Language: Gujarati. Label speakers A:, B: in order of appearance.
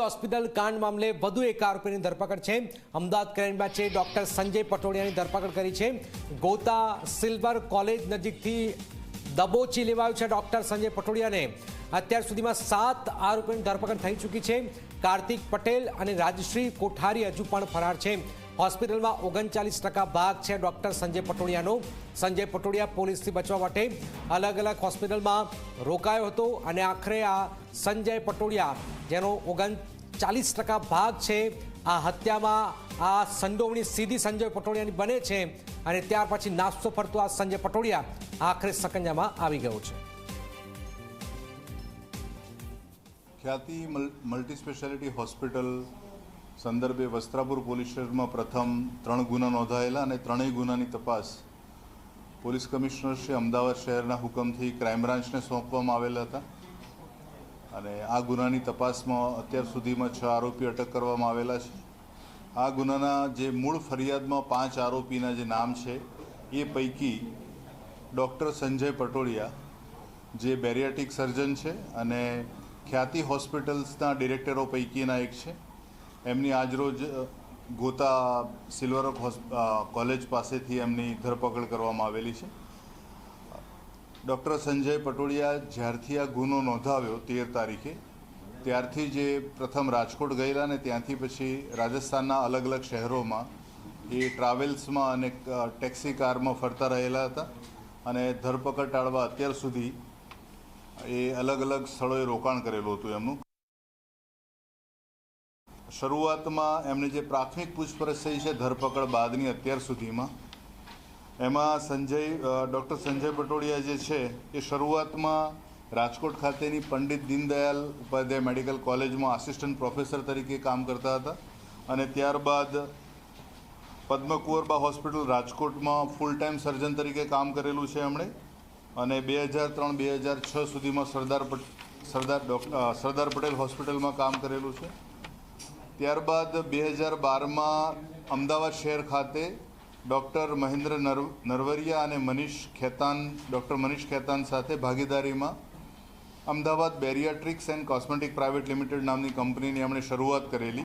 A: હોસ્પિટલ કાંડ મામલે વધુ એક આરોપીની ધરપકડ છે। અમદાવાદ ક્રાઇમ બ્રાન્ચે ડોક્ટર સંજય પટોડિયાની ધરપકડ કરી છે। ગોતા સિલ્વર કોલેજ નજીકથી દબોચી લેવાયો છે ડોક્ટર સંજય પટોડિયાને। અત્યાર સુધીમાં 7 આરોપીની ધરપકડ થઈ ચૂકી છે। કાર્તિક પટેલ અને રાજશ્રી કોઠારી હજુ પણ ફરાર છે। હોસ્પિટલમાં 39% ભાગ છે ડોક્ટર સંજય પટોડિયાનો। સંજય પટોડિયા પોલીસથી બચવા માટે અલગ અલગ હોસ્પિટલમાં રોકાયો હતો અને આખરે આ સંજય પટોડિયા જેનો 39% ભાગ છે આ હત્યામાં આ સંડોવણી સીધી સંજય પટોડિયાની બને છે અને ત્યાર પછી નાસ્તો ફરતો આ સંજય પટોડિયા આખરે સકંજામાં આવી ગયો છે।
B: ખ્યાતિ મલ્ટી સ્પેશિયાલિટી હોસ્પિટલ સંદર્ભે વસ્ત્રાપુર પોલીસ સ્ટેશનમાં પ્રથમ 3 ગુના નોંધાયેલા અને ત્રણેય ગુનાની તપાસ પોલીસ કમિશનર શ્રી અમદાવાદ શહેરના હુકમથી ક્રાઇમ બ્રાન્ચને સોંપવામાં આવેલા હતા અને આ ગુનાની તપાસમાં અત્યાર સુધીમાં 6 આરોપી અટક કરવામાં આવેલા છે। આ ગુનાના જે મૂળ ફરિયાદમાં 5 આરોપીના જે નામ છે એ પૈકી ડૉક્ટર સંજય પટોડિયા જે બેરિયાટ્રિક સર્જન છે અને ખ્યાતિ હોસ્પિટલ્સના ડિરેક્ટરો પૈકીના એક છે। એમની આજરોજ ગોતા સિલ્વર કોલેજ પાસેથી એમની ધરપકડ કરવામાં આવેલી છે। ડૉક્ટર સંજય પટોડિયા જ્યારથી આ ગુનો નોંધાવ્યો 13 તારીખે ત્યારથી જે પ્રથમ રાજકોટ ગયેલા ને ત્યાંથી પછી રાજસ્થાનના અલગ અલગ શહેરોમાં એ ટ્રાવેલ્સમાં અને ટેક્સી કારમાં ફરતા રહેલા હતા અને ધરપકડ ટાળવા અત્યાર સુધી એ અલગ અલગ સ્થળોએ રોકાણ કરેલું હતું એમનું। શરૂઆતમાં એમને જે પ્રાથમિક પૂછપરછ થઈ છે ધરપકડ બાદની અત્યાર સુધીમાં એમાં ડૉક્ટર સંજય પટોડિયા જે છે એ શરૂઆતમાં રાજકોટ ખાતેની પંડિત દીનદયાલ ઉપાધ્યાય મેડિકલ કોલેજમાં આસિસ્ટન્ટ પ્રોફેસર તરીકે કામ કરતા હતા અને ત્યારબાદ પદ્મકુંવરબા હોસ્પિટલ રાજકોટમાં ફૂલ ટાઈમ સર્જન તરીકે કામ કરેલું છે એમણે અને 2003-2006 સુધીમાં સરદાર પટેલ હોસ્પિટલમાં કામ કરેલું છે। ત્યારબાદ 2012માં અમદાવાદ શહેર ખાતે ડૉક્ટર મહેન્દ્ર નરવરિયા અને ડૉક્ટર મનીષ ખેતાન સાથે ભાગીદારીમાં Ahmedabad bariatrics and cosmetic private limited નામની કંપનીની એમણે શરૂઆત કરેલી